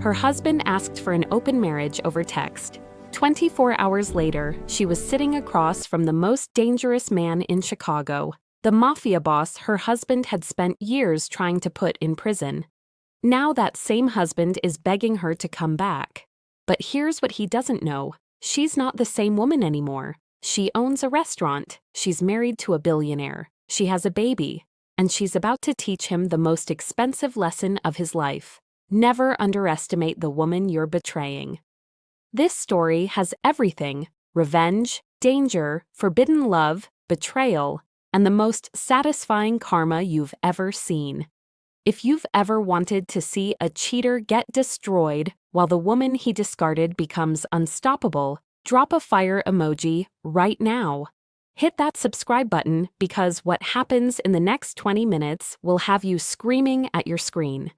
Her husband asked for an open marriage over text. 24 hours later, she was sitting across from the most dangerous man in Chicago, the mafia boss her husband had spent years trying to put in prison. Now that same husband is begging her to come back. But here's what he doesn't know. She's not the same woman anymore. She owns a restaurant, she's married to a billionaire, she has a baby, and she's about to teach him the most expensive lesson of his life. Never underestimate the woman you're betraying. This story has everything: revenge, danger, forbidden love, betrayal, and the most satisfying karma you've ever seen. If you've ever wanted to see a cheater get destroyed while the woman he discarded becomes unstoppable, drop a fire emoji right now. Hit that subscribe button because what happens in the next 20 minutes will have you screaming at your screen.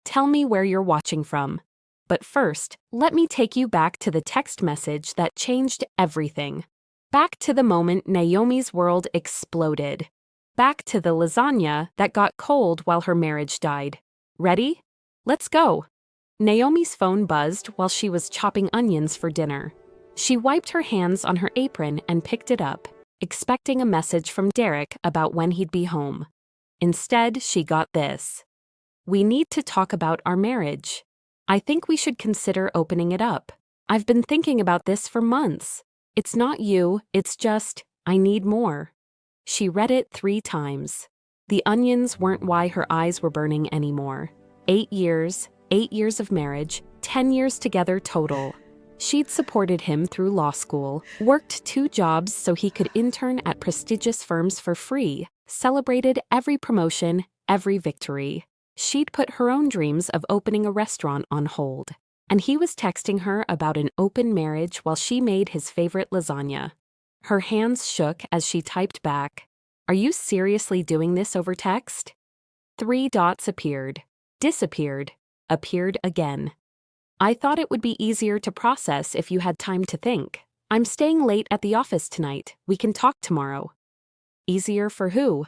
Tell me where you're watching from. But first, let me take you back to the text message that changed everything. Back to the moment Naomi's world exploded. Back to the lasagna that got cold while her marriage died. Ready? Let's go. Naomi's phone buzzed while she was chopping onions for dinner. She wiped her hands on her apron and picked it up, expecting a message from Derek about when he'd be home. Instead, she got this. "We need to talk about our marriage. I think we should consider opening it up. I've been thinking about this for months. It's not you, it's just, I need more." She read it 3 times. The onions weren't why her eyes were burning anymore. 8 years of marriage, 10 years together total. She'd supported him through law school, worked 2 jobs so he could intern at prestigious firms for free, celebrated every promotion, every victory. She'd put her own dreams of opening a restaurant on hold. And he was texting her about an open marriage while she made his favorite lasagna. Her hands shook as she typed back, "Are you seriously doing this over text?" 3 dots appeared, disappeared, appeared again. "I thought it would be easier to process if you had time to think. I'm staying late at the office tonight. We can talk tomorrow." Easier for who?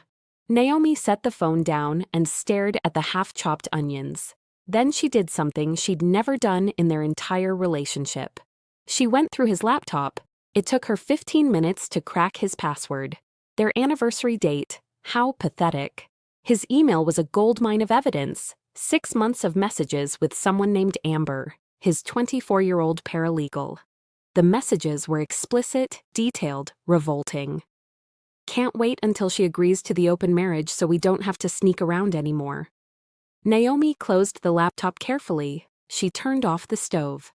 Naomi set the phone down and stared at the half-chopped onions. Then she did something she'd never done in their entire relationship. She went through his laptop. It took her 15 minutes to crack his password. Their anniversary date, how pathetic. His email was a goldmine of evidence. 6 months of messages with someone named Amber, his 24-year-old paralegal. The messages were explicit, detailed, revolting. "Can't wait until she agrees to the open marriage so we don't have to sneak around anymore." Naomi closed the laptop carefully. She turned off the stove.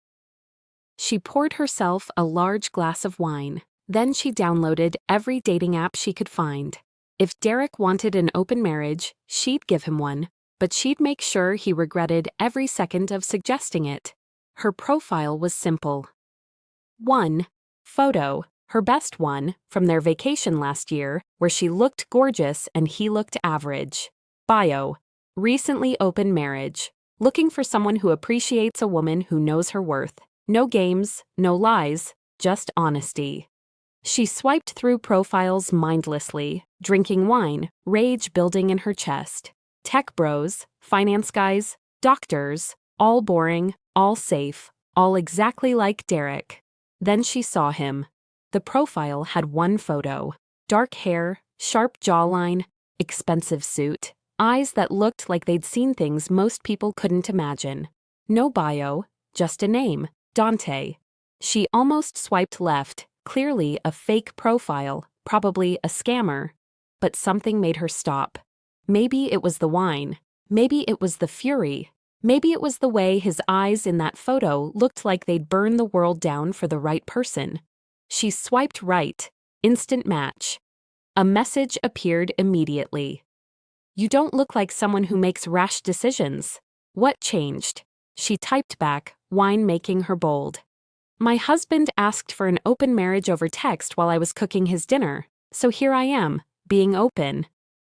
She poured herself a large glass of wine. Then she downloaded every dating app she could find. If Derek wanted an open marriage, she'd give him one, but she'd make sure he regretted every second of suggesting it. Her profile was simple. 1. Photo, her best one, from their vacation last year, where she looked gorgeous and he looked average. Bio, recently open marriage, looking for someone who appreciates a woman who knows her worth. No games, no lies, just honesty. She swiped through profiles mindlessly, drinking wine, rage building in her chest. Tech bros, finance guys, doctors, all boring, all safe, all exactly like Derek. Then she saw him. The profile had 1 photo. Dark hair, sharp jawline, expensive suit, eyes that looked like they'd seen things most people couldn't imagine. No bio, just a name, Dante. She almost swiped left, clearly a fake profile, probably a scammer. But something made her stop. Maybe it was the wine. Maybe it was the fury. Maybe it was the way his eyes in that photo looked like they'd burn the world down for the right person. She swiped right. Instant match. A message appeared immediately. "You don't look like someone who makes rash decisions. What changed?" She typed back, wine making her bold. "My husband asked for an open marriage over text while I was cooking his dinner, so here I am, being open."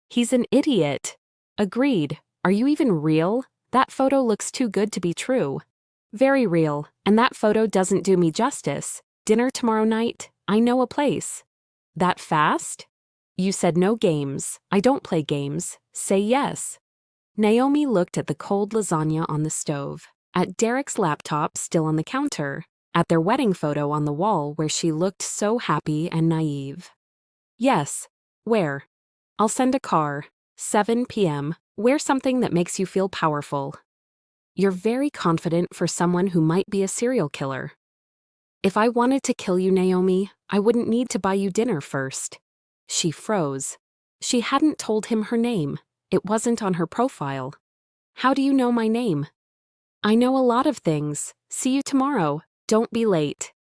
"He's an idiot." "Agreed. Are you even real? That photo looks too good to be true." "Very real, and that photo doesn't do me justice. Dinner tomorrow night? I know a place." "That fast?" "You said no games. I don't play games. Say yes." Naomi looked at the cold lasagna on the stove. At Derek's laptop still on the counter, at their wedding photo on the wall where she looked so happy and naive. Yes. Where? I'll send a car. 7 p.m. Wear something that makes you feel powerful. You're very confident for someone who might be a serial killer. If I wanted to kill you, Naomi, I wouldn't need to buy you dinner first. She froze. She hadn't told him her name. It wasn't on her profile. How do you know my name? I know a lot of things. See you tomorrow. Don't be late.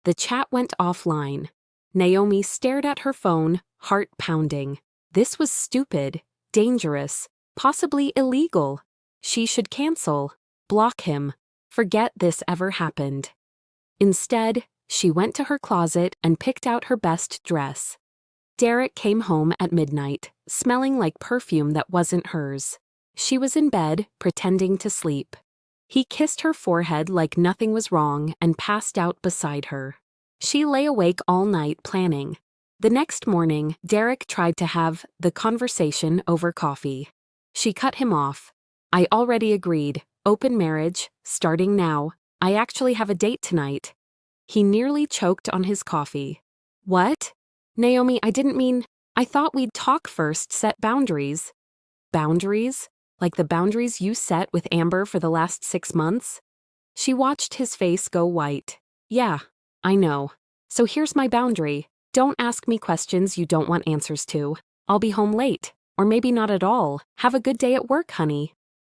The chat went offline. Naomi stared at her phone, heart pounding. This was stupid, dangerous, possibly illegal. She should cancel, block him, forget this ever happened. Instead, she went to her closet and picked out her best dress. Derek came home at midnight, smelling like perfume that wasn't hers. She was in bed, pretending to sleep. He kissed her forehead like nothing was wrong and passed out beside her. She lay awake all night planning. The next morning, Derek tried to have the conversation over coffee. She cut him off. I already agreed. Open marriage, starting now. I actually have a date tonight. He nearly choked on his coffee. What? Naomi, I didn't mean. I thought we'd talk first, set boundaries. Boundaries? Like the boundaries you set with Amber for the last 6 months? She watched his face go white. Yeah, I know. So here's my boundary. Don't ask me questions you don't want answers to. I'll be home late. Or maybe not at all. Have a good day at work, honey.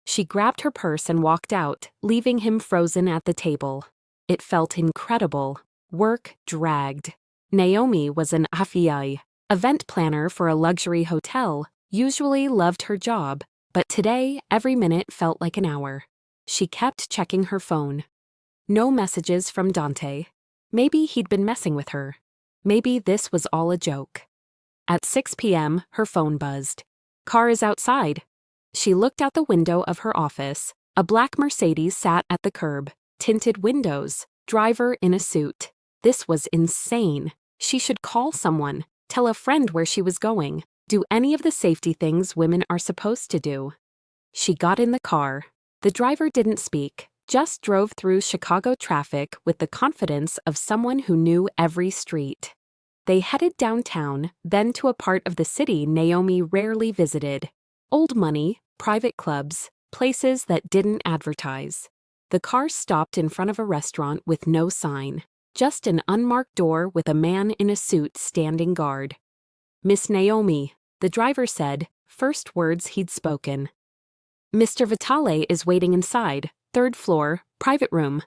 She grabbed her purse and walked out, leaving him frozen at the table. It felt incredible. Work dragged. Naomi was an mafia, event planner for a luxury hotel, usually loved her job, but today every minute felt like an hour. She kept checking her phone. No messages from Dante. Maybe he'd been messing with her. Maybe this was all a joke. At 6 p.m., her phone buzzed. Car is outside. She looked out the window of her office. A black Mercedes sat at the curb, tinted windows, driver in a suit. This was insane. She should call someone, tell a friend where she was going, do any of the safety things women are supposed to do. She got in the car. The driver didn't speak, just drove through Chicago traffic with the confidence of someone who knew every street. They headed downtown, then to a part of the city Naomi rarely visited. Old money, private clubs, places that didn't advertise. The car stopped in front of a restaurant with no sign, just an unmarked door with a man in a suit standing guard. Miss Naomi, the driver said, first words he'd spoken. Mr. Vitale is waiting inside, 3rd floor, private room.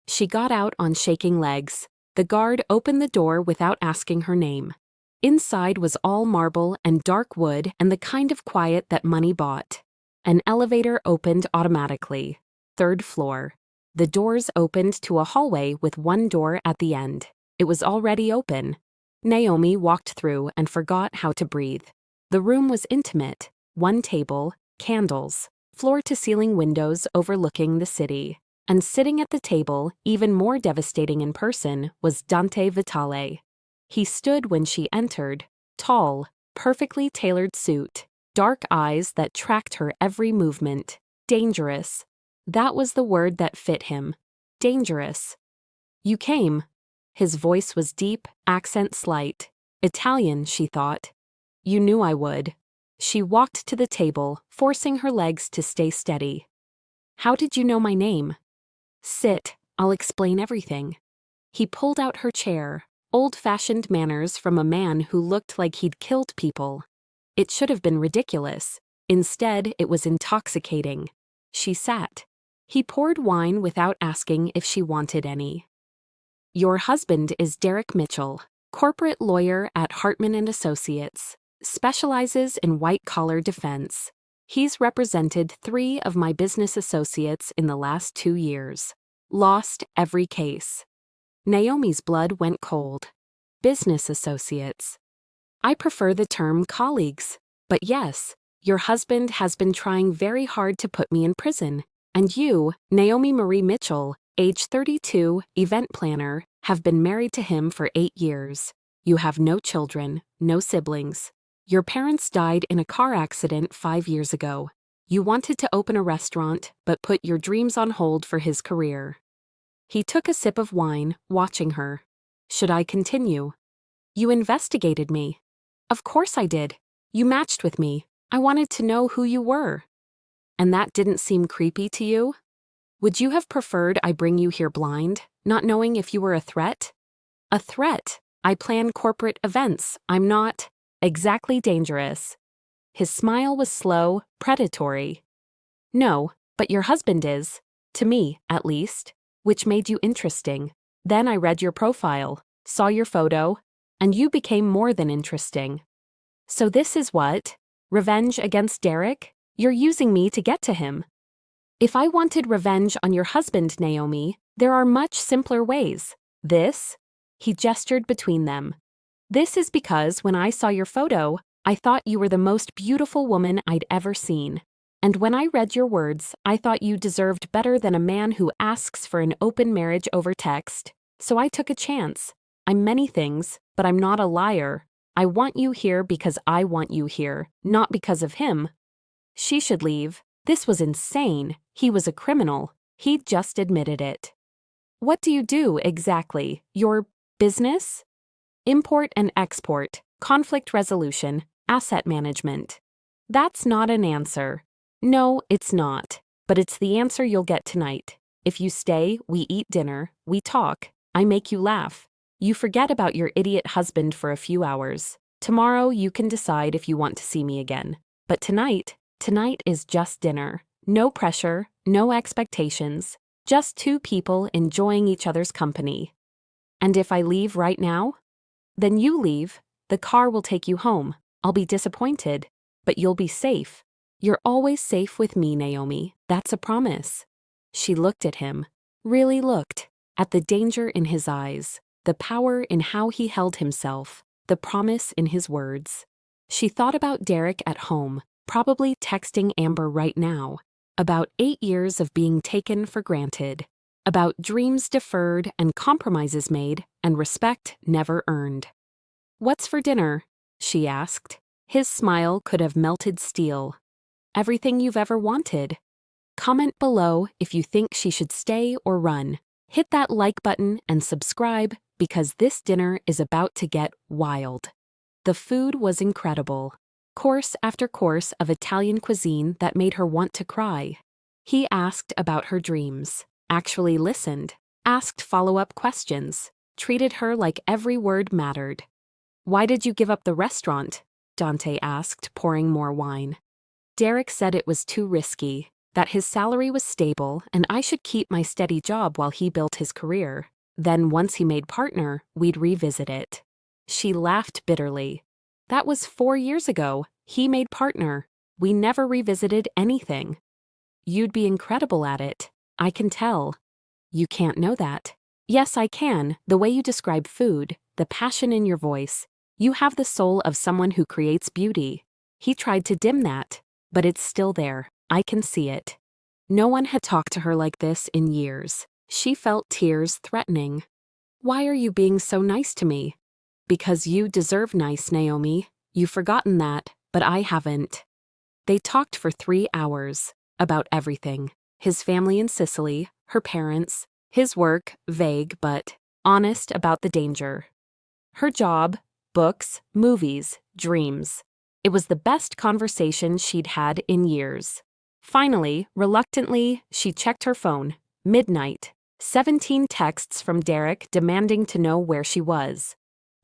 She got out on shaking legs. The guard opened the door without asking her name. Inside was all marble and dark wood and the kind of quiet that money bought. An elevator opened automatically. 3rd floor. The doors opened to a hallway with one door at the end. It was already open. Naomi walked through and forgot how to breathe. The room was intimate. One table, candles, floor-to-ceiling windows overlooking the city. And sitting at the table, even more devastating in person, was Dante Vitale. He stood when she entered, tall, perfectly tailored suit, dark eyes that tracked her every movement. Dangerous. That was the word that fit him. Dangerous. You came. His voice was deep, accent slight. Italian, she thought. You knew I would. She walked to the table, forcing her legs to stay steady. How did you know my name? Sit, I'll explain everything. He pulled out her chair, old-fashioned manners from a man who looked like he'd killed people. It should have been ridiculous. Instead, it was intoxicating. She sat. He poured wine without asking if she wanted any. Your husband is Derek Mitchell, corporate lawyer at Hartman & Associates, specializes in white-collar defense. He's represented 3 of my business associates in the last 2 years. Lost every case. Naomi's blood went cold. Business associates. I prefer the term colleagues, but yes, your husband has been trying very hard to put me in prison, and you, Naomi Marie Mitchell, age 32, event planner, have been married to him for 8 years. You have no children, no siblings. Your parents died in a car accident 5 years ago. You wanted to open a restaurant, but put your dreams on hold for his career. He took a sip of wine, watching her. Should I continue? You investigated me. Of course I did. You matched with me. I wanted to know who you were. And that didn't seem creepy to you? Would you have preferred I bring you here blind, not knowing if you were a threat? A threat. I plan corporate events. I'm not exactly dangerous. His smile was slow, predatory. No, but your husband is. To me, at least. Which made you interesting. Then I read your profile, saw your photo, and you became more than interesting. So this is what? Revenge against Derek? You're using me to get to him. If I wanted revenge on your husband, Naomi, there are much simpler ways. This? He gestured between them. This is because when I saw your photo, I thought you were the most beautiful woman I'd ever seen. And when I read your words, I thought you deserved better than a man who asks for an open marriage over text. So I took a chance. I'm many things, but I'm not a liar. I want you here because I want you here, not because of him. She should leave. This was insane. He was a criminal. He'd just admitted it. What do you do exactly? Your business? Import and export, conflict resolution, asset management. That's not an answer. No, it's not. But it's the answer you'll get tonight. If you stay, we eat dinner, we talk, I make you laugh. You forget about your idiot husband for a few hours. Tomorrow you can decide if you want to see me again. But tonight is just dinner. No pressure, no expectations. Just two people enjoying each other's company. And if I leave right now? Then you leave. The car will take you home. I'll be disappointed. But you'll be safe. You're always safe with me, Naomi. That's a promise. She looked at him. Really looked. At the danger in his eyes. The power in how he held himself. The promise in his words. She thought about Derek at home, probably texting Amber right now. About 8 years of being taken for granted. About dreams deferred and compromises made and respect never earned. What's for dinner? She asked. His smile could have melted steel. Everything you've ever wanted. Comment below if you think she should stay or run. Hit that like button and subscribe because this dinner is about to get wild. The food was incredible. Course after course of Italian cuisine that made her want to cry. He asked about her dreams, actually listened, asked follow-up questions, treated her like every word mattered. Why did you give up the restaurant? Dante asked, pouring more wine. Derek said it was too risky, that his salary was stable and I should keep my steady job while he built his career. Then once he made partner, we'd revisit it. She laughed bitterly. That was 4 years ago. He made partner. We never revisited anything. You'd be incredible at it. I can tell. You can't know that. Yes, I can. The way you describe food, the passion in your voice. You have the soul of someone who creates beauty. He tried to dim that, but it's still there. I can see it. No one had talked to her like this in years. She felt tears threatening. Why are you being so nice to me? Because you deserve nice, Naomi. You've forgotten that, but I haven't. They talked for 3 hours, about everything. His family in Sicily, her parents, his work, vague but honest about the danger. Her job, books, movies, dreams. It was the best conversation she'd had in years. Finally, reluctantly, she checked her phone. Midnight. 17 texts from Derek demanding to know where she was.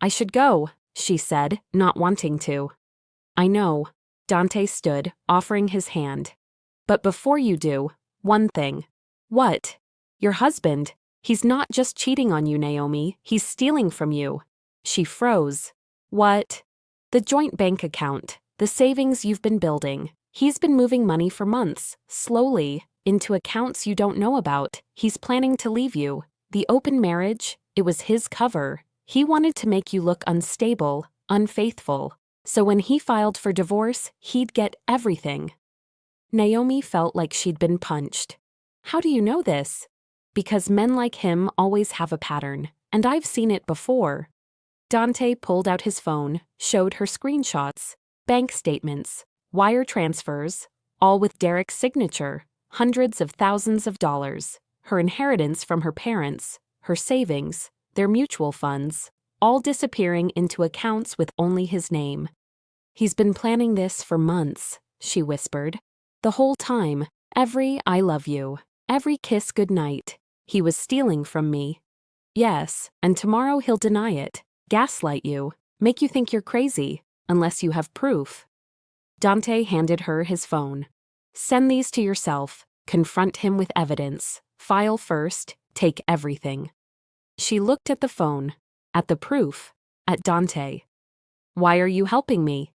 I should go, she said, not wanting to. I know. Dante stood, offering his hand. But before you do, one thing. What? Your husband. He's not just cheating on you, Naomi. He's stealing from you. She froze. What? The joint bank account. The savings you've been building. He's been moving money for months, slowly, into accounts you don't know about. He's planning to leave you. The open marriage, it was his cover. He wanted to make you look unstable, unfaithful. So when he filed for divorce, he'd get everything. Naomi felt like she'd been punched. How do you know this? Because men like him always have a pattern, and I've seen it before. Dante pulled out his phone, showed her screenshots, bank statements, wire transfers, all with Derek's signature, hundreds of thousands of dollars, her inheritance from her parents, her savings, their mutual funds, all disappearing into accounts with only his name. "He's been planning this for months," she whispered. "The whole time, every I love you, every kiss goodnight. He was stealing from me. Yes, and tomorrow he'll deny it, gaslight you, make you think you're crazy, unless you have proof." Dante handed her his phone. "Send these to yourself, confront him with evidence, file first, take everything." She looked at the phone, at the proof, at Dante. "Why are you helping me?"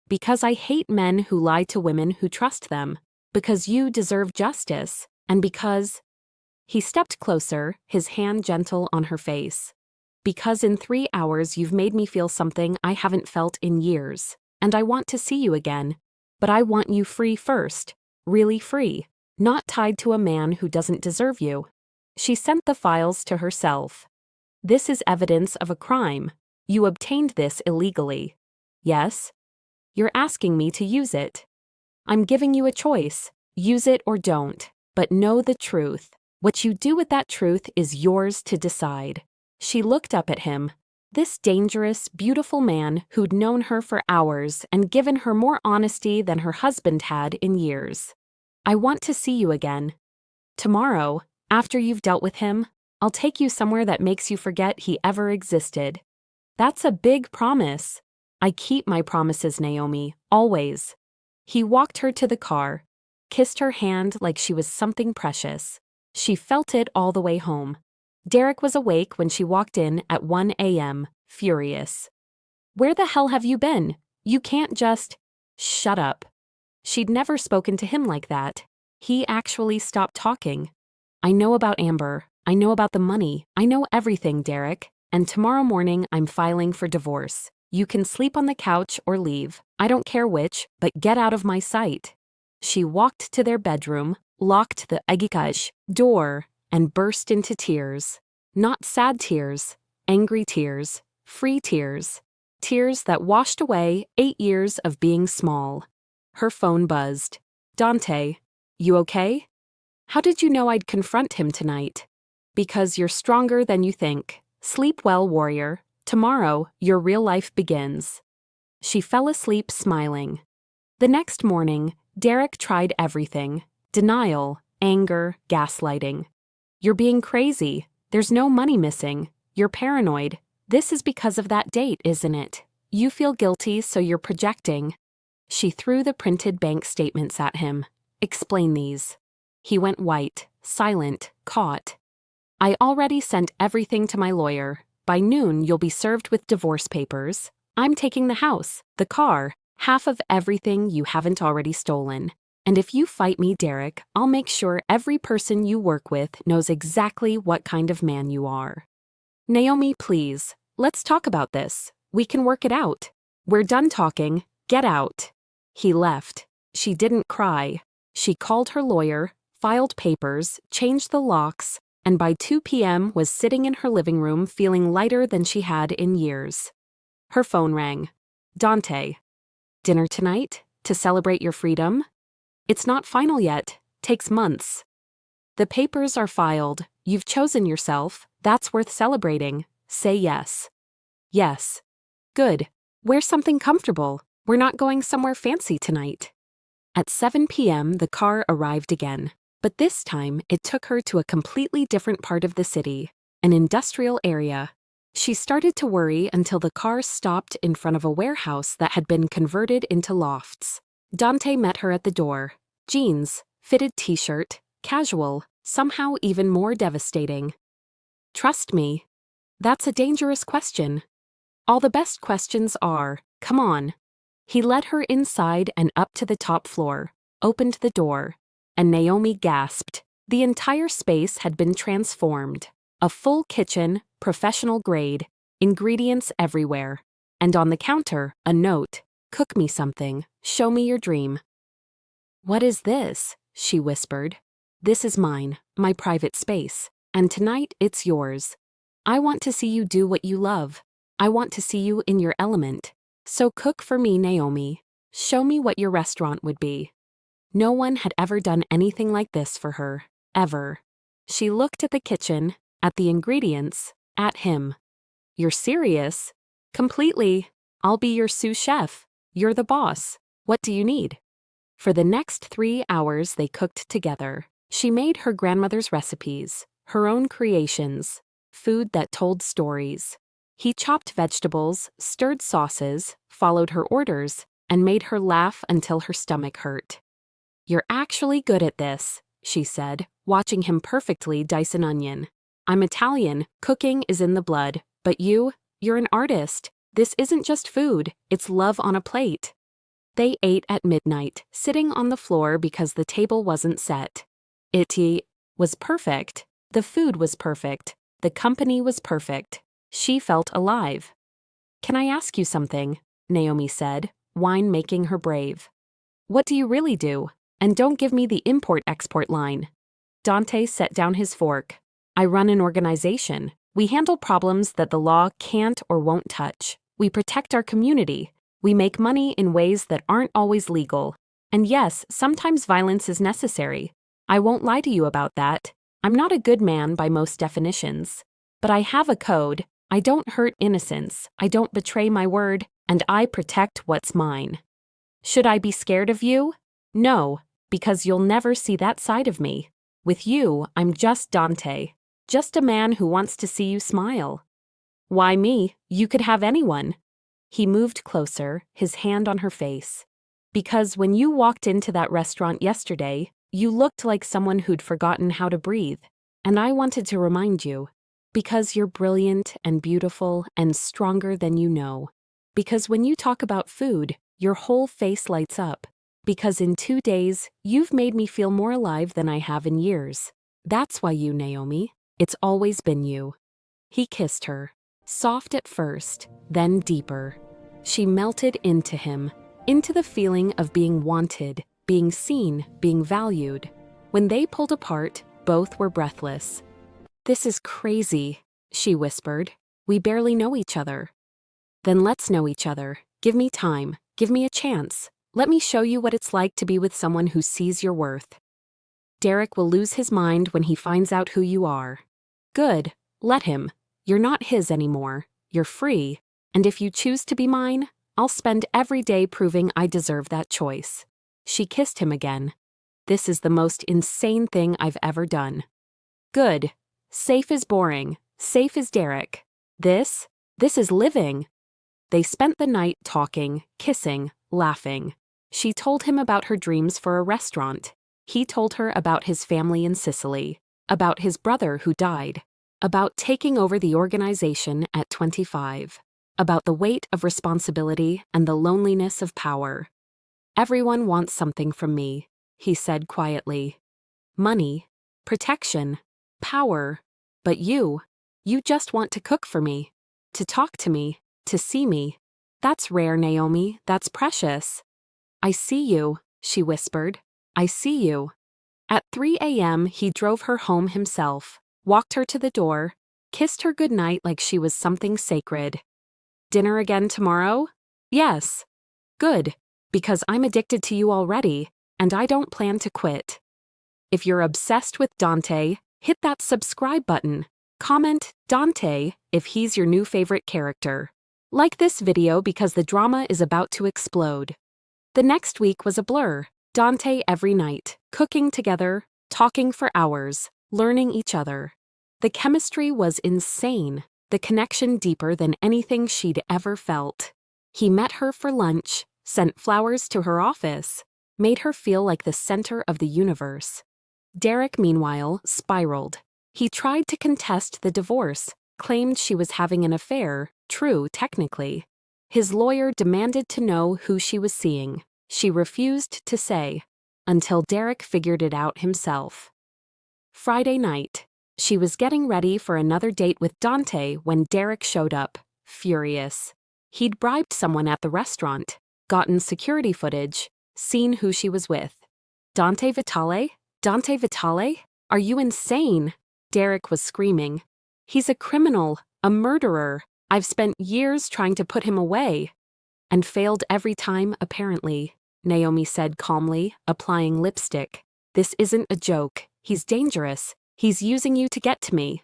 "Because I hate men who lie to women who trust them, because you deserve justice, and because—" He stepped closer, his hand gentle on her face. "Because in 3 hours you've made me feel something I haven't felt in years, and I want to see you again. But I want you free first, really free, not tied to a man who doesn't deserve you." She sent the files to herself. "This is evidence of a crime. You obtained this illegally. Yes? You're asking me to use it. I'm giving you a choice. Use it or don't, but know the truth. What you do with that truth is yours to decide." She looked up at him. This dangerous, beautiful man who'd known her for hours and given her more honesty than her husband had in years. "I want to see you again. Tomorrow, after you've dealt with him, I'll take you somewhere that makes you forget he ever existed." "That's a big promise." "I keep my promises, Naomi, always." He walked her to the car, kissed her hand like she was something precious. She felt it all the way home. Derek was awake when she walked in at 1 a.m., furious. "Where the hell have you been? You can't just—" "Shut up." She'd never spoken to him like that. He actually stopped talking. "I know about Amber. I know about the money. I know everything, Derek. And tomorrow morning I'm filing for divorce. You can sleep on the couch or leave. I don't care which, but get out of my sight." She walked to their bedroom, locked the agikaj door, and burst into tears. Not sad tears, angry tears, free tears. Tears that washed away 8 years of being small. Her phone buzzed. "Dante, you okay?" "How did you know I'd confront him tonight?" "Because you're stronger than you think. Sleep well, warrior. Tomorrow, your real life begins." She fell asleep smiling. The next morning, Derek tried everything. Denial, anger, gaslighting. "You're being crazy. There's no money missing. You're paranoid. This is because of that date, isn't it? You feel guilty, so you're projecting." She threw the printed bank statements at him. "Explain these." He went white, silent, caught. "I already sent everything to my lawyer. By noon, you'll be served with divorce papers. I'm taking the house, the car, half of everything you haven't already stolen. And if you fight me, Derek, I'll make sure every person you work with knows exactly what kind of man you are." "Naomi, please, let's talk about this. We can work it out. We're done talking. Get out." He left. She didn't cry. She called her lawyer, filed papers, changed the locks, and by 2 p.m. was sitting in her living room feeling lighter than she had in years. Her phone rang. "Dante. Dinner tonight? To celebrate your freedom?" "It's not final yet. Takes months." "The papers are filed. You've chosen yourself. That's worth celebrating. Say yes." "Yes." "Good. Wear something comfortable. We're not going somewhere fancy tonight." At 7 p.m., the car arrived again. But this time, it took her to a completely different part of the city, an industrial area. She started to worry until the car stopped in front of a warehouse that had been converted into lofts. Dante met her at the door. Jeans, fitted t-shirt, casual, somehow even more devastating. "Trust me." "That's a dangerous question." "All the best questions are. Come on." He led her inside and up to the top floor, opened the door, and Naomi gasped. The entire space had been transformed. A full kitchen, professional grade, ingredients everywhere. And on the counter, a note. "Cook me something. Show me your dream." "What is this?" she whispered. "This is mine, my private space, and tonight it's yours. I want to see you do what you love. I want to see you in your element. So cook for me, Naomi. Show me what your restaurant would be." No one had ever done anything like this for her, ever. She looked at the kitchen, at the ingredients, at him. You're serious? Completely. I'll be your sous chef. You're the boss. What do you need? For the next 3 hours they cooked together. She made her grandmother's recipes, her own creations, food that told stories. He chopped vegetables, stirred sauces, followed her orders, and made her laugh until her stomach hurt. You're actually good at this, she said, watching him perfectly dice an onion. I'm Italian, cooking is in the blood, but you're an artist. This isn't just food, it's love on a plate. They ate at midnight, sitting on the floor because the table wasn't set. It was perfect. The food was perfect. The company was perfect. She felt alive. Can I ask you something? Naomi said, wine making her brave. What do you really do? And don't give me the import-export line. Dante set down his fork. I run an organization. We handle problems that the law can't or won't touch. We protect our community. We make money in ways that aren't always legal. And yes, sometimes violence is necessary. I won't lie to you about that. I'm not a good man by most definitions. But I have a code. I don't hurt innocents. I don't betray my word. And I protect what's mine. Should I be scared of you? No, because you'll never see that side of me. With you, I'm just Dante. Just a man who wants to see you smile. Why me? You could have anyone. He moved closer, his hand on her face. Because when you walked into that restaurant yesterday, you looked like someone who'd forgotten how to breathe. And I wanted to remind you. Because you're brilliant and beautiful and stronger than you know. Because when you talk about food, your whole face lights up. Because in 2 days, you've made me feel more alive than I have in years. That's why you, Naomi. It's always been you. He kissed her. Soft at first, then deeper. She melted into him, into the feeling of being wanted, being seen, being valued. When they pulled apart, both were breathless. This is crazy, she whispered. We barely know each other. Then let's know each other. Give me time. Give me a chance. Let me show you what it's like to be with someone who sees your worth. Derek will lose his mind when he finds out who you are. Good. Let him. You're not his anymore. You're free. And if you choose to be mine, I'll spend every day proving I deserve that choice. She kissed him again. This is the most insane thing I've ever done. Good. Safe is boring. Safe is Derek. This is living. They spent the night talking, kissing, laughing. She told him about her dreams for a restaurant. He told her about his family in Sicily, about his brother who died, about taking over the organization at 25, about the weight of responsibility and the loneliness of power. Everyone wants something from me, he said quietly. Money, protection, power, but you just want to cook for me, to talk to me, to see me. That's rare, Naomi, that's precious. I see you, she whispered. I see you. At 3 a.m., he drove her home himself, walked her to the door, kissed her goodnight like she was something sacred. Dinner again tomorrow? Yes. Good, because I'm addicted to you already, and I don't plan to quit. If you're obsessed with Dante, hit that subscribe button. Comment Dante if he's your new favorite character. Like this video because the drama is about to explode. The next week was a blur. Dante every night, cooking together, talking for hours, learning each other. The chemistry was insane, the connection deeper than anything she'd ever felt. He met her for lunch, sent flowers to her office, made her feel like the center of the universe. Derek, meanwhile, spiraled. He tried to contest the divorce, claimed she was having an affair, true technically. His lawyer demanded to know who she was seeing. She refused to say, until Derek figured it out himself. Friday night. She was getting ready for another date with Dante when Derek showed up, furious. He'd bribed someone at the restaurant, gotten security footage, seen who she was with. Dante Vitale? Dante Vitale? Are you insane? Derek was screaming. He's a criminal, a murderer. I've spent years trying to put him away. And failed every time, apparently. Naomi said calmly, applying lipstick. This isn't a joke. He's dangerous. He's using you to get to me.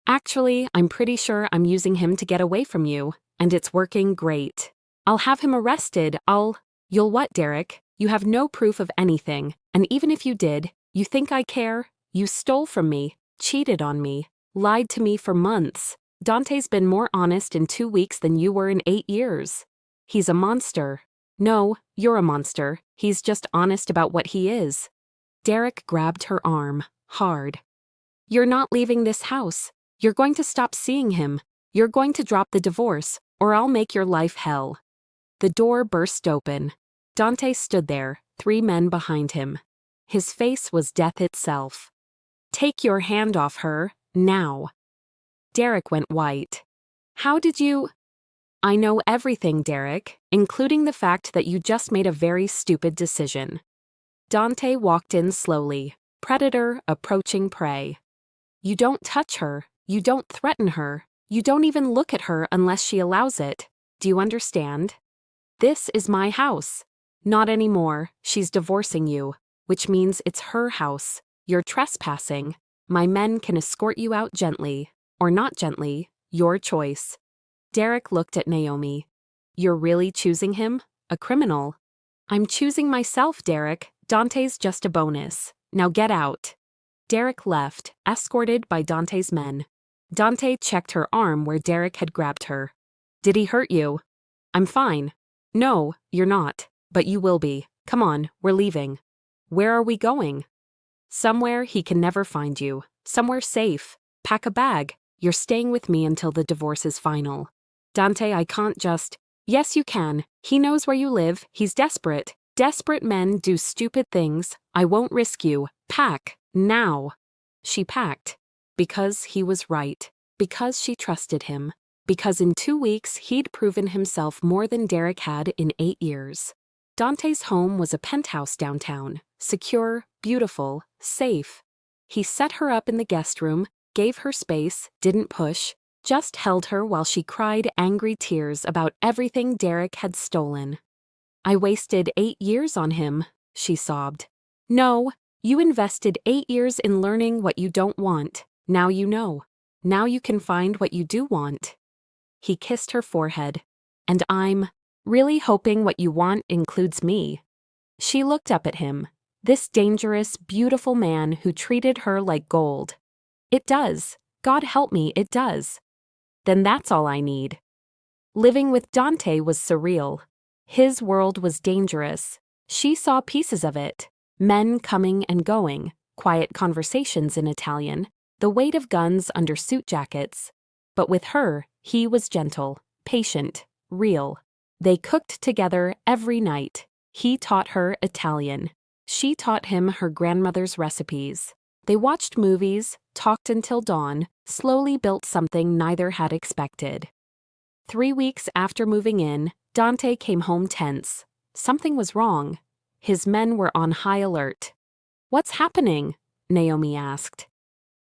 Actually, I'm pretty sure I'm using him to get away from you, and it's working great. I'll have him arrested. You'll what, Derek? You have no proof of anything, and even if you did, you think I care? You stole from me, cheated on me, lied to me for months. Dante's been more honest in 2 weeks than you were in 8 years. He's a monster. No, you're a monster. He's just honest about what he is. Derek grabbed her arm, hard. You're not leaving this house. You're going to stop seeing him. You're going to drop the divorce, or I'll make your life hell. The door burst open. Dante stood there, 3 men behind him. His face was death itself. Take your hand off her, now. Derek went white. How did you? I know everything, Derek, including the fact that you just made a very stupid decision. Dante walked in slowly, predator approaching prey. You don't touch her, you don't threaten her, you don't even look at her unless she allows it. Do you understand? This is my house. Not anymore, she's divorcing you, which means it's her house. You're trespassing. My men can escort you out gently, or not gently, your choice. Derek looked at Naomi. You're really choosing him? A criminal? I'm choosing myself, Derek. Dante's just a bonus. Now get out. Derek left, escorted by Dante's men. Dante checked her arm where Derek had grabbed her. Did he hurt you? I'm fine. No, you're not, but you will be. Come on, we're leaving. Where are we going? Somewhere he can never find you. Somewhere safe. Pack a bag. You're staying with me until the divorce is final. Dante, I can't just... Yes, you can. He knows where you live. He's desperate. Desperate men do stupid things. I won't risk you. Pack. Now. She packed. Because he was right. Because she trusted him. Because in 2 weeks he'd proven himself more than Derek had in 8 years. Dante's home was a penthouse downtown. Secure, beautiful, safe. He set her up in the guest room, gave her space, didn't push, just held her while she cried angry tears about everything Derek had stolen. I wasted 8 years on him, she sobbed. No, you invested 8 years in learning what you don't want. Now you know. Now you can find what you do want. He kissed her forehead. And I'm really hoping what you want includes me. She looked up at him, this dangerous, beautiful man who treated her like gold. It does. God help me, it does. Then that's all I need. Living with Dante was surreal. His world was dangerous. She saw pieces of it. Men coming and going, quiet conversations in Italian, the weight of guns under suit jackets. But with her, he was gentle, patient, real. They cooked together every night. He taught her Italian. She taught him her grandmother's recipes. They watched movies, talked until dawn, slowly built something neither had expected. 3 weeks after moving in, Dante came home tense. Something was wrong. His men were on high alert. What's happening? Naomi asked.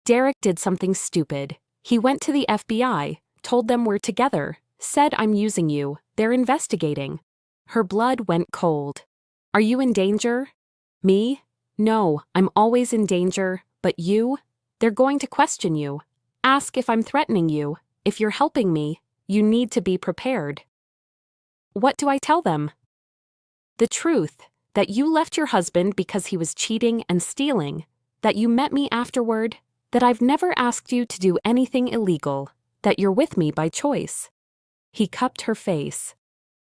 Derek did something stupid. He went to the FBI, told them we're together, said I'm using you. They're investigating. Her blood went cold. Are you in danger? Me? No, I'm always in danger, but you? They're going to question you. Ask if I'm threatening you. If you're helping me, you need to be prepared. What do I tell them? The truth, that you left your husband because he was cheating and stealing, that you met me afterward, that I've never asked you to do anything illegal, that you're with me by choice. He cupped her face.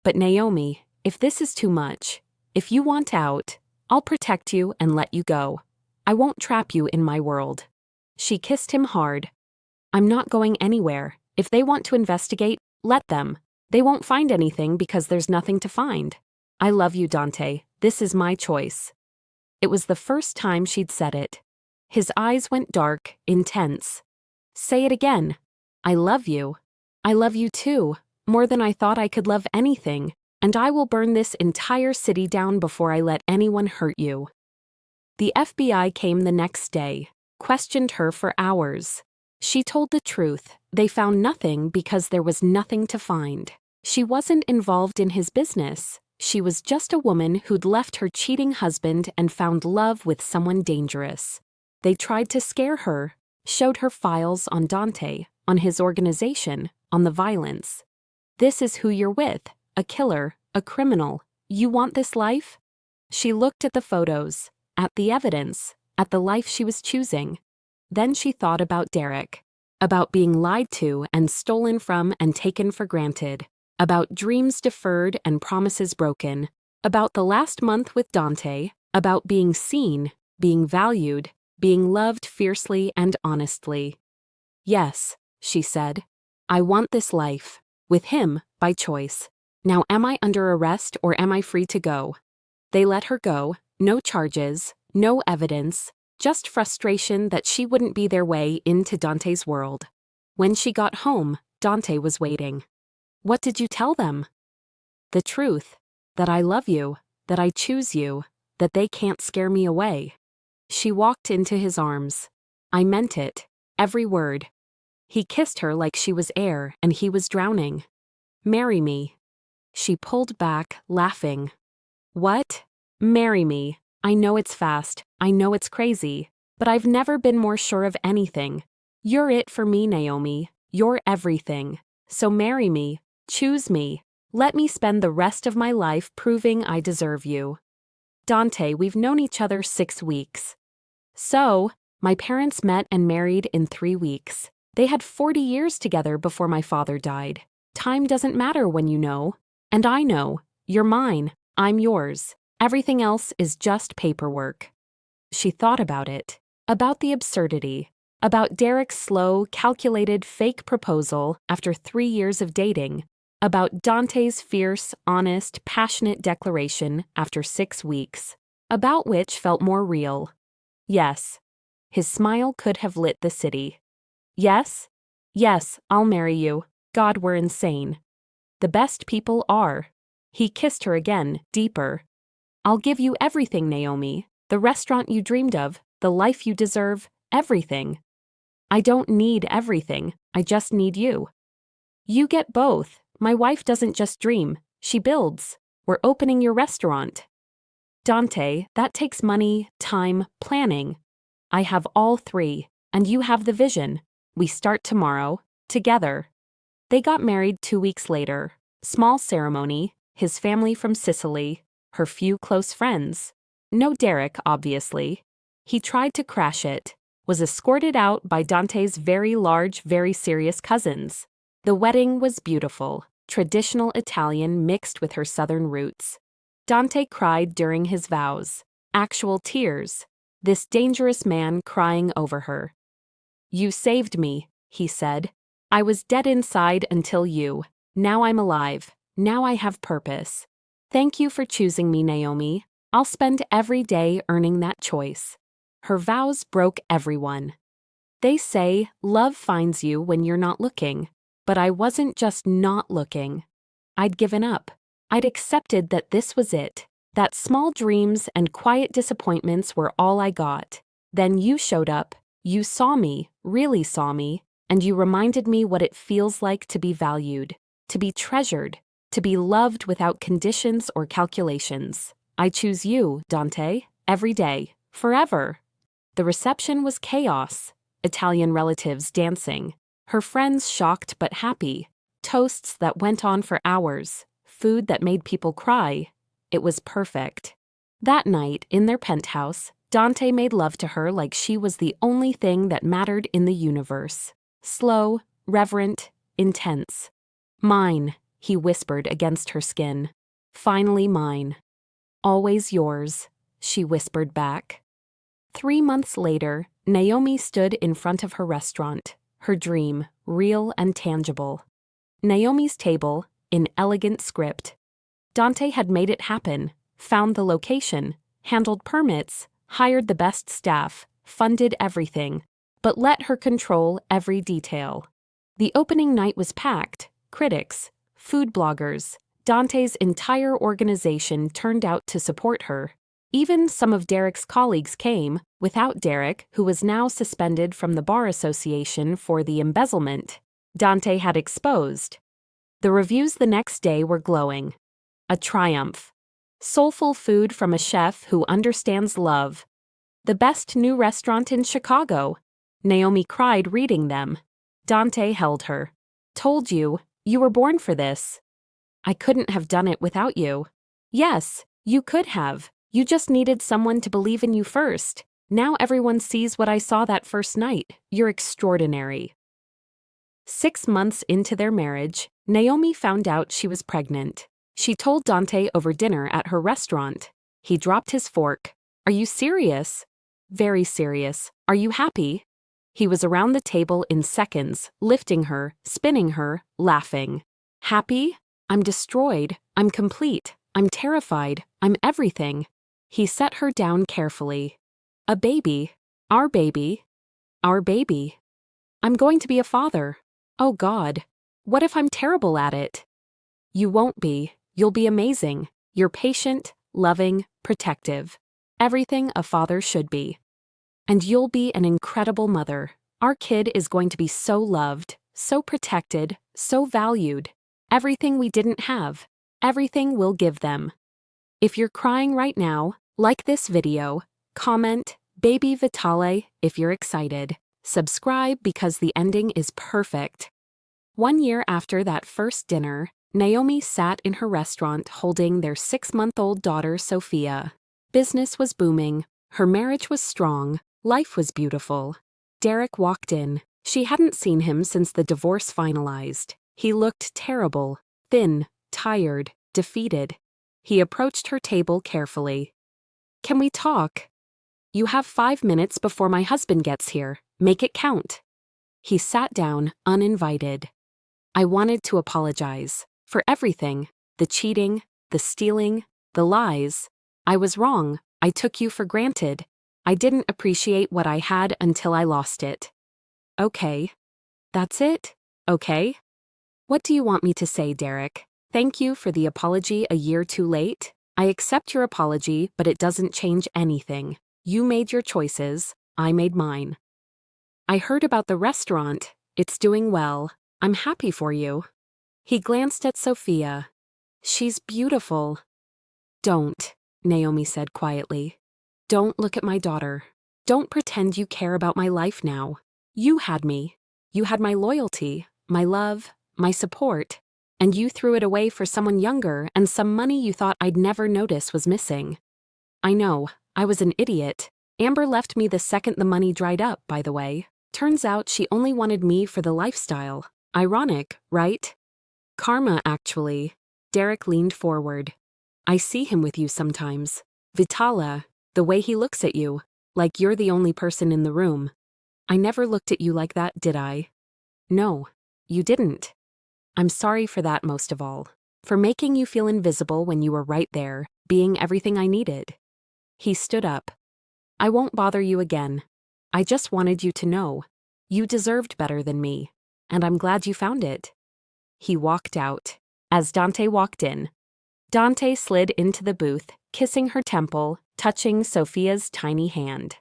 But Naomi, if this is too much, if you want out, I'll protect you and let you go. I won't trap you in my world. She kissed him hard. I'm not going anywhere. If they want to investigate, let them. They won't find anything because there's nothing to find. I love you, Dante. This is my choice. It was the first time she'd said it. His eyes went dark, intense. Say it again. I love you. I love you too, more than I thought I could love anything, and I will burn this entire city down before I let anyone hurt you. The FBI came the next day, questioned her for hours. She told the truth. They found nothing because there was nothing to find. She wasn't involved in his business. She was just a woman who'd left her cheating husband and found love with someone dangerous. They tried to scare her, showed her files on Dante, on his organization, on the violence. This is who you're with, a killer, a criminal. You want this life? She looked at the photos, at the evidence, at the life she was choosing. Then she thought about Derek, about being lied to and stolen from and taken for granted, about dreams deferred and promises broken, about the last month with Dante, about being seen, being valued, being loved fiercely and honestly. Yes, she said, I want this life, with him, by choice. Now am I under arrest or am I free to go? They let her go, no charges, no evidence, just frustration that she wouldn't be their way into Dante's world. When she got home, Dante was waiting. What did you tell them? The truth, that I love you, that I choose you, that they can't scare me away. She walked into his arms. I meant it, every word. He kissed her like she was air and he was drowning. Marry me. She pulled back, laughing. What? Marry me. I know it's fast, I know it's crazy, but I've never been more sure of anything. You're it for me, Naomi. You're everything. So marry me, choose me. Let me spend the rest of my life proving I deserve you. Dante, we've known each other 6 weeks. So, my parents met and married in 3 weeks. They had 40 years together before my father died. Time doesn't matter when you know. And I know. You're mine. I'm yours. Everything else is just paperwork. She thought about it, about the absurdity, about Derek's slow, calculated fake proposal after 3 years of dating, about Dante's fierce, honest, passionate declaration after 6 weeks, about which felt more real. Yes. His smile could have lit the city. Yes? Yes, I'll marry you. God, we're insane. The best people are. He kissed her again, deeper. I'll give you everything, Naomi. The restaurant you dreamed of, the life you deserve, everything. I don't need everything. I just need you. You get both. My wife doesn't just dream. She builds. We're opening your restaurant. Dante, that takes money, time, planning. I have all 3, and you have the vision. We start tomorrow, together. They got married 2 weeks later. Small ceremony, his family from Sicily, her few close friends. No Derek, obviously. He tried to crash it, was escorted out by Dante's very large, very serious cousins. The wedding was beautiful, traditional Italian mixed with her southern roots. Dante cried during his vows, actual tears, this dangerous man crying over her. You saved me, he said. I was dead inside until you. Now I'm alive. Now I have purpose. Thank you for choosing me, Naomi. I'll spend every day earning that choice. Her vows broke everyone. They say love finds you when you're not looking, but I wasn't just not looking. I'd given up. I'd accepted that this was it, that small dreams and quiet disappointments were all I got. Then you showed up, you saw me, really saw me, and you reminded me what it feels like to be valued, to be treasured, to be loved without conditions or calculations. I choose you, Dante, every day, forever. The reception was chaos. Italian relatives dancing, her friends shocked but happy, toasts that went on for hours, food that made people cry. It was perfect. That night, in their penthouse, Dante made love to her like she was the only thing that mattered in the universe. Slow, reverent, intense. Mine, he whispered against her skin. Finally mine. Always yours, she whispered back. 3 months later, Naomi stood in front of her restaurant, her dream, real and tangible. Naomi's table, in elegant script. Dante had made it happen, found the location, handled permits, hired the best staff, funded everything, but let her control every detail. The opening night was packed. Critics, food bloggers, Dante's entire organization turned out to support her. Even some of Derek's colleagues came, without Derek, who was now suspended from the Bar Association for the embezzlement Dante had exposed. The reviews the next day were glowing. A triumph. Soulful food from a chef who understands love. The best new restaurant in Chicago. Naomi cried reading them. Dante held her. Told you, you were born for this. I couldn't have done it without you. Yes, you could have. You just needed someone to believe in you first. Now everyone sees what I saw that first night. You're extraordinary. 6 months into their marriage, Naomi found out she was pregnant. She told Dante over dinner at her restaurant. He dropped his fork. Are you serious? Very serious. Are you happy? He was around the table in seconds, lifting her, spinning her, laughing. Happy? I'm destroyed. I'm complete. I'm terrified. I'm everything. He set her down carefully. A baby. Our baby. Our baby. I'm going to be a father. Oh God. What if I'm terrible at it? You won't be. You'll be amazing. You're patient, loving, protective. Everything a father should be. And you'll be an incredible mother. Our kid is going to be so loved, so protected, so valued. Everything we didn't have. Everything we'll give them. If you're crying right now, like this video, comment, Baby Vitale, if you're excited. Subscribe because the ending is perfect. 1 year after that first dinner, Naomi sat in her restaurant holding their 6-month-old daughter, Sophia. Business was booming. Her marriage was strong. Life was beautiful. Derek walked in. She hadn't seen him since the divorce finalized. He looked terrible, thin, tired, defeated. He approached her table carefully. Can we talk? You have 5 minutes before my husband gets here. Make it count. He sat down, uninvited. I wanted to apologize. For everything. The cheating, the stealing, the lies. I was wrong. I took you for granted. I didn't appreciate what I had until I lost it. Okay. That's it? Okay? What do you want me to say, Derek? Thank you for the apology a year too late. I accept your apology, but it doesn't change anything. You made your choices. I made mine. I heard about the restaurant. It's doing well. I'm happy for you. He glanced at Sophia. She's beautiful. Don't, Naomi said quietly. Don't look at my daughter. Don't pretend you care about my life now. You had me. You had my loyalty, my love, my support, and you threw it away for someone younger and some money you thought I'd never notice was missing. I know, I was an idiot. Amber left me the second the money dried up, by the way. Turns out she only wanted me for the lifestyle. Ironic, right? Karma, actually. Derek leaned forward. I see him with you sometimes. Vitale, the way he looks at you, like you're the only person in the room. I never looked at you like that, did I? No, you didn't. I'm sorry for that most of all. For making you feel invisible when you were right there, being everything I needed. He stood up. I won't bother you again. I just wanted you to know. You deserved better than me, and I'm glad you found it. He walked out. As Dante walked in, Dante slid into the booth, kissing her temple, touching Sophia's tiny hand.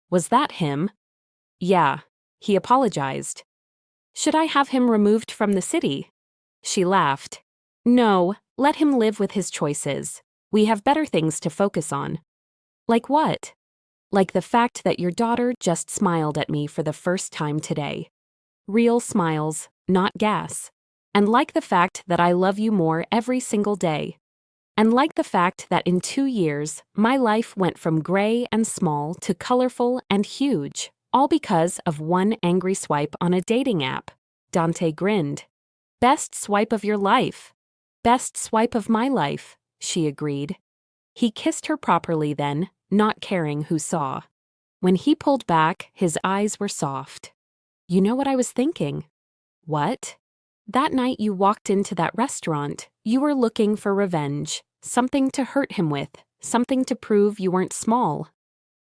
Was that him? Yeah. He apologized. Should I have him removed from the city? She laughed. No, let him live with his choices. We have better things to focus on. Like what? Like the fact that your daughter just smiled at me for the first time today. Real smiles, not gas. And like the fact that I love you more every single day. And like the fact that in 2 years, my life went from gray and small to colorful and huge, all because of one angry swipe on a dating app. Dante grinned. Best swipe of your life. Best swipe of my life, she agreed. He kissed her properly then, not caring who saw. When he pulled back, his eyes were soft. You know what I was thinking? What? That night you walked into that restaurant, you were looking for revenge, something to hurt him with, something to prove you weren't small.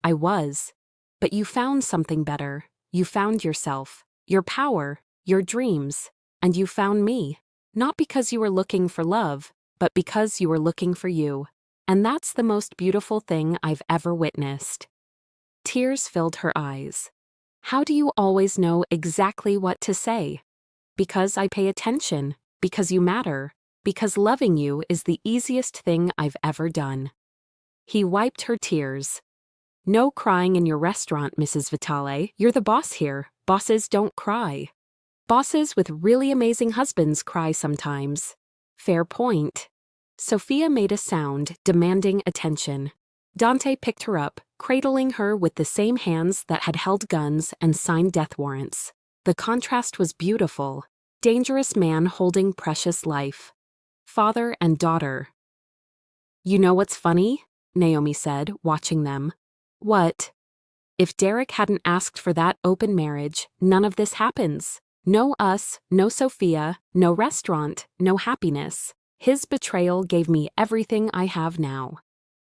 I was. But you found something better. You found yourself, your power, your dreams, and you found me. Not because you were looking for love, but because you were looking for you. And that's the most beautiful thing I've ever witnessed. Tears filled her eyes. How do you always know exactly what to say? Because I pay attention, because you matter, because loving you is the easiest thing I've ever done." He wiped her tears. "No crying in your restaurant, Mrs. Vitale. You're the boss here. Bosses don't cry. Bosses with really amazing husbands cry sometimes." "Fair point." Sophia made a sound, demanding attention. Dante picked her up, cradling her with the same hands that had held guns and signed death warrants. The contrast was beautiful. Dangerous man holding precious life. Father and daughter. "You know what's funny?" Naomi said, watching them. "What?" "If Derek hadn't asked for that open marriage, none of this happens. No us, no Sophia, no restaurant, no happiness. His betrayal gave me everything I have now."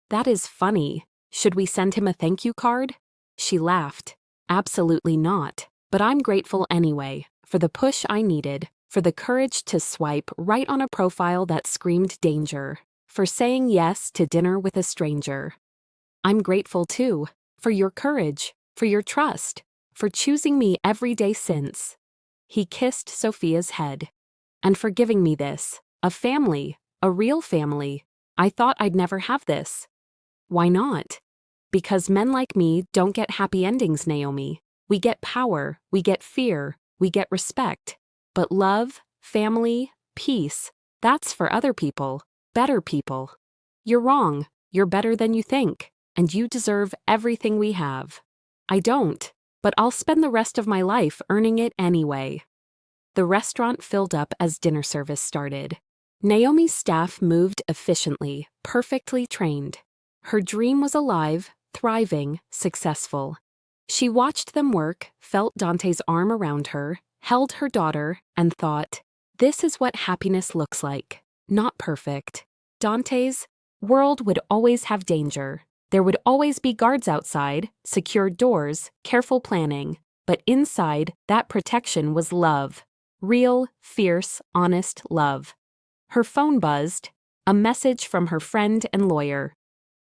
"That is funny. Should we send him a thank you card?" She laughed. "Absolutely not. But I'm grateful anyway, for the push I needed, for the courage to swipe right on a profile that screamed danger, for saying yes to dinner with a stranger. I'm grateful too, for your courage, for your trust, for choosing me every day since." He kissed Sophia's head. "And for giving me this, a family, a real family. I thought I'd never have this." "Why not?" "Because men like me don't get happy endings, Naomi. We get power, we get fear, we get respect. But love, family, peace, that's for other people, better people. You're wrong, you're better than you think, and you deserve everything we have." "I don't, but I'll spend the rest of my life earning it anyway." The restaurant filled up as dinner service started. Naomi's staff moved efficiently, perfectly trained. Her dream was alive, thriving, successful. She watched them work, felt Dante's arm around her, held her daughter, and thought, this is what happiness looks like. Not perfect. Dante's world would always have danger. There would always be guards outside, secured doors, careful planning. But inside, that protection was love. Real, fierce, honest love. Her phone buzzed. A message from her friend and lawyer.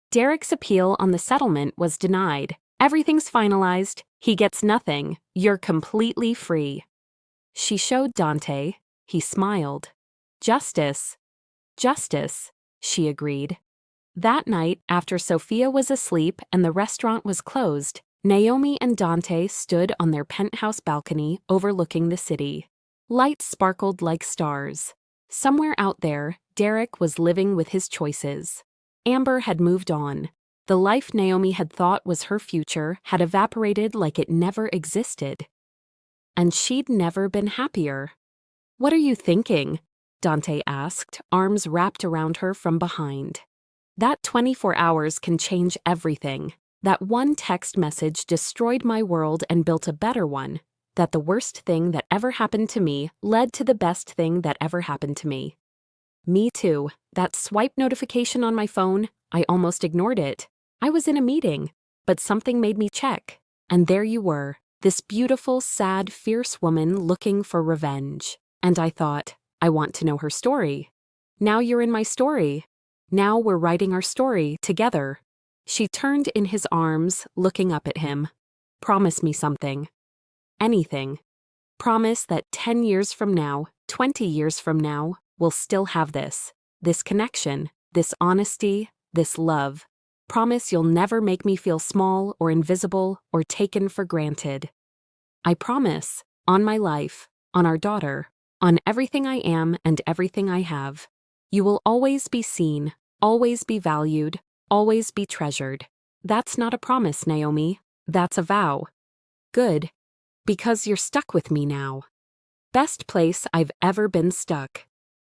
Derek's appeal on the settlement was denied. Everything's finalized. He gets nothing. You're completely free. She showed Dante. He smiled. Justice. Justice, she agreed. That night, after Sophia was asleep and the restaurant was closed, Naomi and Dante stood on their penthouse balcony overlooking the city. Lights sparkled like stars. Somewhere out there, Derek was living with his choices. Amber had moved on. The life Naomi had thought was her future had evaporated like it never existed. And she'd never been happier. "What are you thinking?" Dante asked, arms wrapped around her from behind. That 24 hours can change everything. That one text message destroyed my world and built a better one. That the worst thing that ever happened to me led to the best thing that ever happened to me. Me too. That swipe notification on my phone, I almost ignored it. I was in a meeting, but something made me check. And there you were, this beautiful, sad, fierce woman looking for revenge. And I thought, I want to know her story. Now you're in my story. Now we're writing our story together. She turned in his arms, looking up at him. Promise me something. Anything. Promise that 10 years from now, 20 years from now, we'll still have this connection, this honesty, this love. Promise you'll never make me feel small or invisible or taken for granted. I promise, on my life, on our daughter, on everything I am and everything I have. You will always be seen, always be valued, always be treasured. That's not a promise, Naomi. That's a vow. Good. Because you're stuck with me now. Best place I've ever been stuck.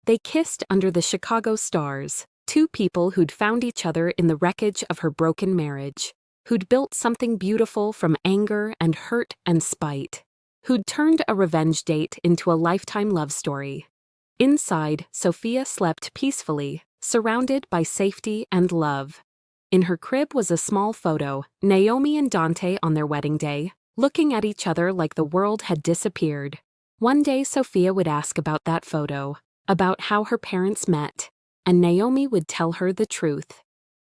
They kissed under the Chicago stars, two people who'd found each other in the wreckage of her broken marriage, who'd built something beautiful from anger and hurt and spite, who'd turned a revenge date into a lifetime love story. Inside, Sophia slept peacefully, surrounded by safety and love. In her crib was a small photo, Naomi and Dante on their wedding day, looking at each other like the world had disappeared. One day Sophia would ask about that photo, about how her parents met, and Naomi would tell her the truth.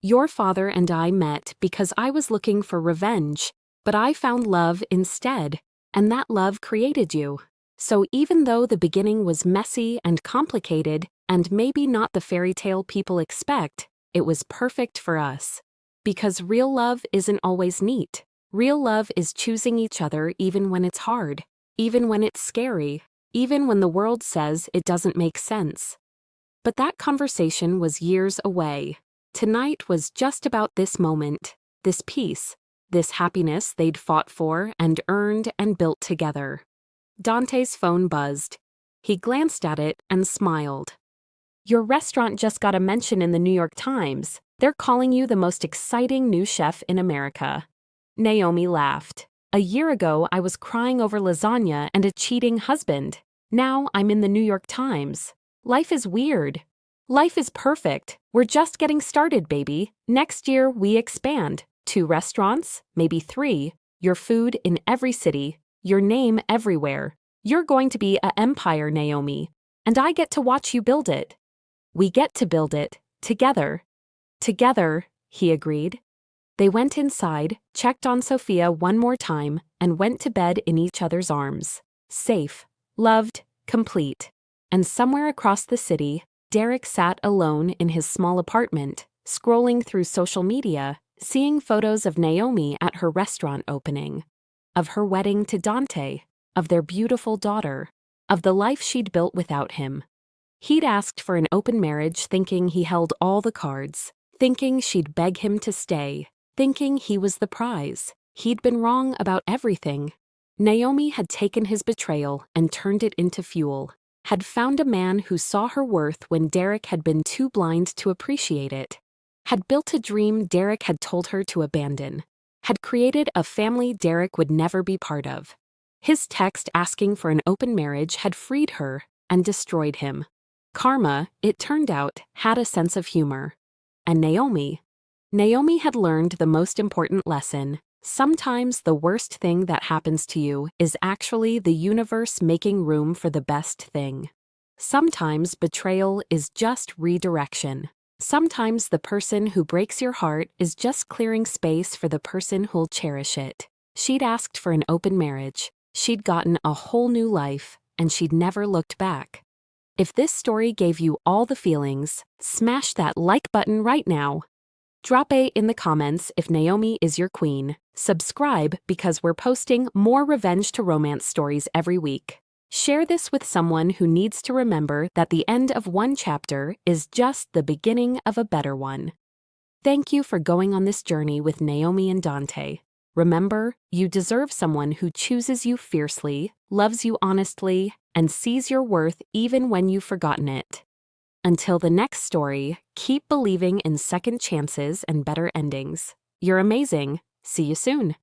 Your father and I met because I was looking for revenge, but I found love instead, and that love created you. So even though the beginning was messy and complicated, And maybe not the fairy tale people expect, it was perfect for us. Because real love isn't always neat. Real love is choosing each other even when it's hard, even when it's scary, even when the world says it doesn't make sense. But that conversation was years away. Tonight was just about this moment, this peace, this happiness they'd fought for and earned and built together. Dante's phone buzzed. He glanced at it and smiled. "Your restaurant just got a mention in the New York Times. They're calling you the most exciting new chef in America." Naomi laughed. "A year ago, I was crying over lasagna and a cheating husband. Now I'm in the New York Times. Life is weird. Life is perfect. We're just getting started, baby. Next year, we expand. 2 restaurants, maybe 3, your food in every city, your name everywhere. You're going to be an empire, Naomi, and I get to watch you build it." "We get to build it, together." "Together," he agreed. They went inside, checked on Sophia one more time, and went to bed in each other's arms. Safe, loved, complete. And somewhere across the city, Derek sat alone in his small apartment, scrolling through social media, seeing photos of Naomi at her restaurant opening, of her wedding to Dante, of their beautiful daughter, of the life she'd built without him. He'd asked for an open marriage thinking he held all the cards, thinking she'd beg him to stay, thinking he was the prize. He'd been wrong about everything. Naomi had taken his betrayal and turned it into fuel, had found a man who saw her worth when Derek had been too blind to appreciate it, had built a dream Derek had told her to abandon, had created a family Derek would never be part of. His text asking for an open marriage had freed her and destroyed him. Karma, it turned out, had a sense of humor. And Naomi had learned the most important lesson. Sometimes the worst thing that happens to you is actually the universe making room for the best thing. Sometimes betrayal is just redirection. Sometimes the person who breaks your heart is just clearing space for the person who'll cherish it. She'd asked for an open marriage. She'd gotten a whole new life, and she'd never looked back. If this story gave you all the feelings, smash that like button right now. Drop a in the comments if Naomi is your queen. Subscribe because we're posting more revenge to romance stories every week. Share this with someone who needs to remember that the end of one chapter is just the beginning of a better one. Thank you for going on this journey with Naomi and Dante. Remember, you deserve someone who chooses you fiercely, loves you honestly, and sees your worth even when you've forgotten it. Until the next story, keep believing in second chances and better endings. You're amazing. See you soon.